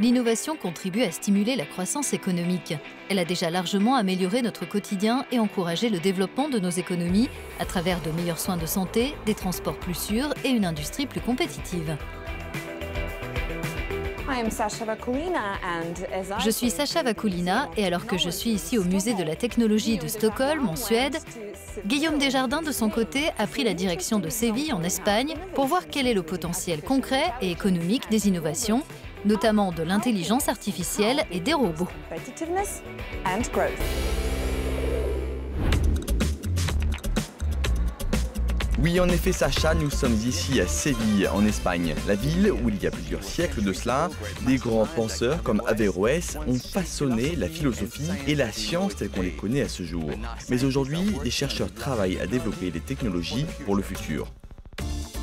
L'innovation contribue à stimuler la croissance économique. Elle a déjà largement amélioré notre quotidien et encouragé le développement de nos économies à travers de meilleurs soins de santé, des transports plus sûrs et une industrie plus compétitive. Je suis Sacha Vakulina et alors que je suis ici au musée de la technologie de Stockholm, en Suède, Guillaume Desjardins, de son côté, a pris la direction de Séville, en Espagne, pour voir quel est le potentiel concret et économique des innovations, notamment de l'intelligence artificielle et des robots. Oui, en effet, Sacha, nous sommes ici à Séville, en Espagne, la ville où il y a plusieurs siècles de cela, des grands penseurs comme Averroès ont façonné la philosophie et la science telles qu'on les connaît à ce jour. Mais aujourd'hui, les chercheurs travaillent à développer des technologies pour le futur.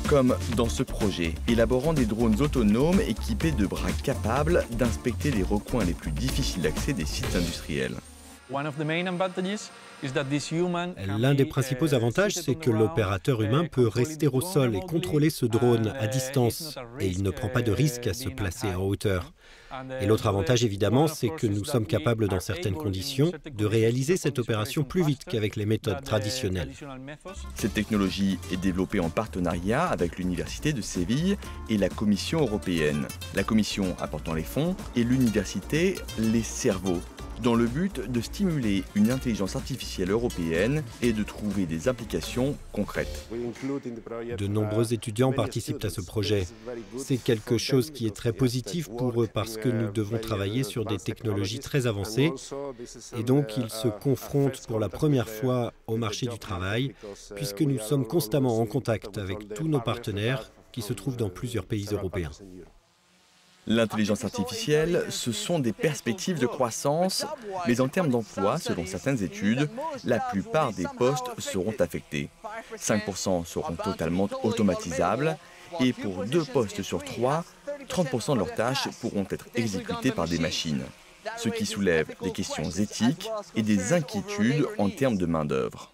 Comme dans ce projet, élaborant des drones autonomes équipés de bras capables d'inspecter les recoins les plus difficiles d'accès des sites industriels. L'un des principaux avantages, c'est que l'opérateur humain peut rester au sol et contrôler ce drone à distance, et il ne prend pas de risque à se placer en hauteur. Et l'autre avantage, évidemment, c'est que nous sommes capables, dans certaines conditions, de réaliser cette opération plus vite qu'avec les méthodes traditionnelles. Cette technologie est développée en partenariat avec l'Université de Séville et la Commission européenne. La Commission apportant les fonds et l'université les cerveaux, dans le but de stimuler une intelligence artificielle européenne et de trouver des applications concrètes. De nombreux étudiants participent à ce projet. C'est quelque chose qui est très positif pour eux parce que nous devons travailler sur des technologies très avancées et donc ils se confrontent pour la première fois au marché du travail puisque nous sommes constamment en contact avec tous nos partenaires qui se trouvent dans plusieurs pays européens. L'intelligence artificielle, ce sont des perspectives de croissance, mais en termes d'emploi, selon certaines études, la plupart des postes seront affectés. 5% seront totalement automatisables et pour 2 postes sur 3, 30% de leurs tâches pourront être exécutées par des machines, ce qui soulève des questions éthiques et des inquiétudes en termes de main-d'œuvre.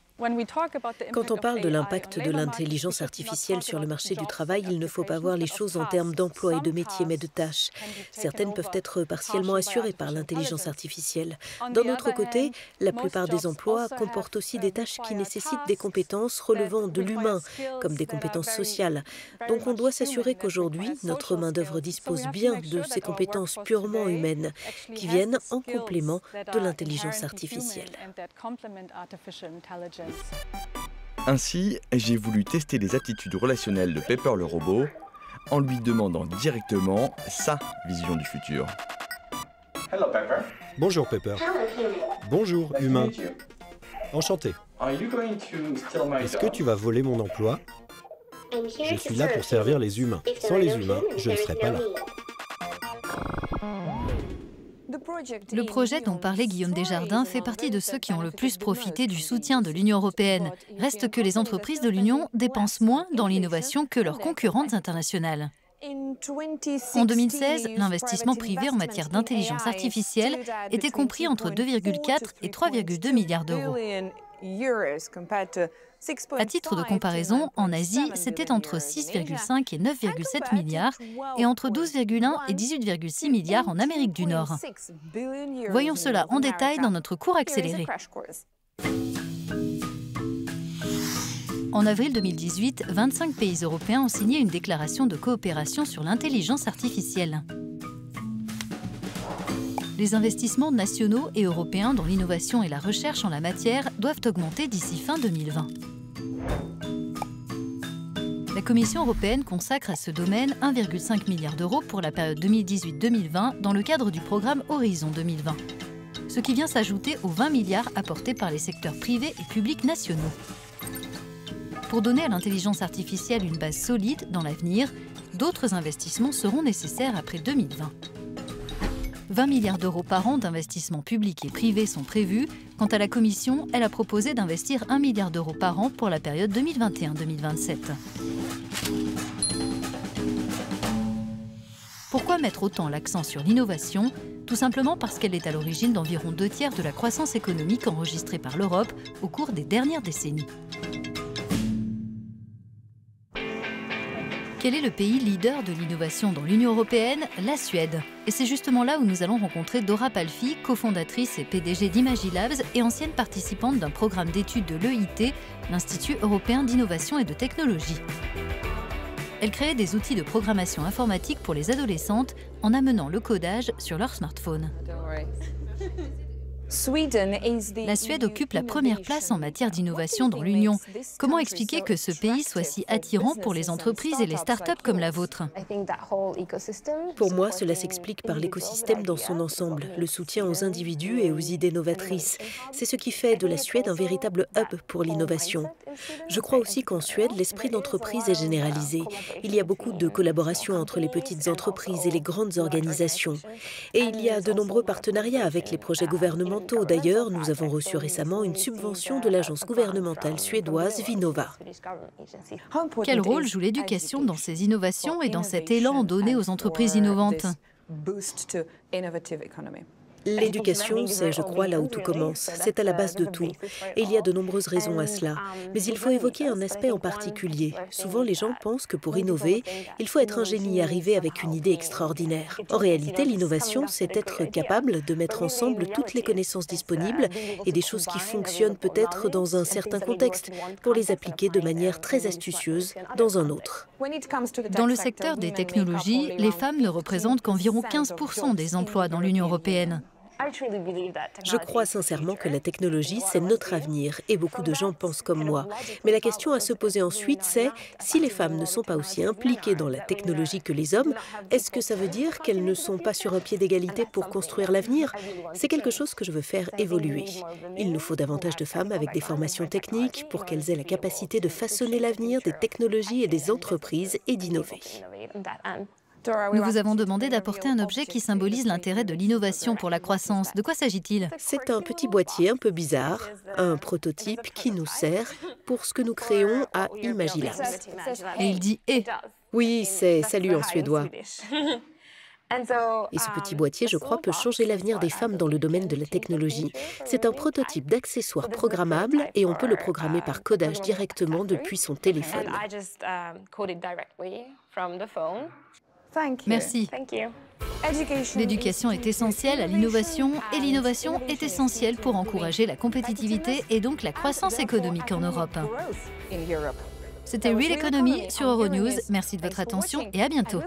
Quand on parle de l'impact de l'intelligence artificielle sur le marché du travail, il ne faut pas voir les choses en termes d'emploi et de métiers, mais de tâches. Certaines peuvent être partiellement assurées par l'intelligence artificielle. D'un autre côté, la plupart des emplois comportent aussi des tâches qui nécessitent des compétences relevant de l'humain, comme des compétences sociales. Donc on doit s'assurer qu'aujourd'hui, notre main-d'œuvre dispose bien de ces compétences purement humaines, qui viennent en complément de l'intelligence artificielle. Ainsi, j'ai voulu tester les aptitudes relationnelles de Pepper le robot en lui demandant directement sa vision du futur. Bonjour Pepper. Bonjour humain. Enchanté. Est-ce que tu vas voler mon emploi? Je suis là pour servir les humains. Sans les humains, je ne serais pas là. Le projet dont parlait Guillaume Desjardins fait partie de ceux qui ont le plus profité du soutien de l'Union européenne. Reste que les entreprises de l'Union dépensent moins dans l'innovation que leurs concurrentes internationales. En 2016, l'investissement privé en matière d'intelligence artificielle était compris entre 2,4 et 3,2 milliards d'euros. À titre de comparaison, en Asie, c'était entre 6,5 et 9,7 milliards et entre 12,1 et 18,6 milliards en Amérique du Nord. Voyons cela en détail dans notre cours accéléré. En avril 2018, 25 pays européens ont signé une déclaration de coopération sur l'intelligence artificielle. Les investissements nationaux et européens dans l'innovation et la recherche en la matière doivent augmenter d'ici fin 2020. La Commission européenne consacre à ce domaine 1,5 milliard d'euros pour la période 2018-2020 dans le cadre du programme Horizon 2020, ce qui vient s'ajouter aux 20 milliards apportés par les secteurs privés et publics nationaux. Pour donner à l'intelligence artificielle une base solide dans l'avenir, d'autres investissements seront nécessaires après 2020. 20 milliards d'euros par an d'investissements publics et privés sont prévus. Quant à la Commission, elle a proposé d'investir 1 milliard d'euros par an pour la période 2021-2027. Pourquoi mettre autant l'accent sur l'innovation? Tout simplement parce qu'elle est à l'origine d'environ 2/3 de la croissance économique enregistrée par l'Europe au cours des dernières décennies. Quel est le pays leader de l'innovation dans l'Union européenne? La Suède. Et c'est justement là où nous allons rencontrer Dora Palfi, cofondatrice et PDG d'Imagilabs et ancienne participante d'un programme d'études de l'EIT, l'Institut européen d'innovation et de technologie. Elle créait des outils de programmation informatique pour les adolescentes en amenant le codage sur leur smartphone. La Suède occupe la première place en matière d'innovation dans l'Union. Comment expliquer que ce pays soit si attirant pour les entreprises et les startups comme la vôtre? Pour moi, cela s'explique par l'écosystème dans son ensemble, le soutien aux individus et aux idées novatrices. C'est ce qui fait de la Suède un véritable hub pour l'innovation. Je crois aussi qu'en Suède, l'esprit d'entreprise est généralisé. Il y a beaucoup de collaboration entre les petites entreprises et les grandes organisations. Et il y a de nombreux partenariats avec les projets gouvernementaux. D'ailleurs, nous avons reçu récemment une subvention de l'agence gouvernementale suédoise Vinnova. Quel rôle joue l'éducation dans ces innovations et dans cet élan donné aux entreprises innovantes? L'éducation, c'est, je crois, là où tout commence. C'est à la base de tout. Et il y a de nombreuses raisons à cela. Mais il faut évoquer un aspect en particulier. Souvent, les gens pensent que pour innover, il faut être un génie arrivé avec une idée extraordinaire. En réalité, l'innovation, c'est être capable de mettre ensemble toutes les connaissances disponibles et des choses qui fonctionnent peut-être dans un certain contexte pour les appliquer de manière très astucieuse dans un autre. Dans le secteur des technologies, les femmes ne représentent qu'environ 15% des emplois dans l'Union européenne. Je crois sincèrement que la technologie, c'est notre avenir et beaucoup de gens pensent comme moi. Mais la question à se poser ensuite, c'est si les femmes ne sont pas aussi impliquées dans la technologie que les hommes, est-ce que ça veut dire qu'elles ne sont pas sur un pied d'égalité pour construire l'avenir? C'est quelque chose que je veux faire évoluer. Il nous faut davantage de femmes avec des formations techniques pour qu'elles aient la capacité de façonner l'avenir des technologies et des entreprises et d'innover. Nous vous avons demandé d'apporter un objet qui symbolise l'intérêt de l'innovation pour la croissance. De quoi s'agit-il? C'est un petit boîtier un peu bizarre, un prototype qui nous sert pour ce que nous créons à Imagilabs. Et il dit « et ». Oui, c'est « salut » en suédois. Et ce petit boîtier, je crois, peut changer l'avenir des femmes dans le domaine de la technologie. C'est un prototype d'accessoire programmable et on peut le programmer par codage directement depuis son téléphone. Merci. L'éducation est essentielle à l'innovation et l'innovation est essentielle pour encourager la compétitivité et donc la croissance économique en Europe. C'était Real Economy sur Euronews. Merci de votre attention et à bientôt.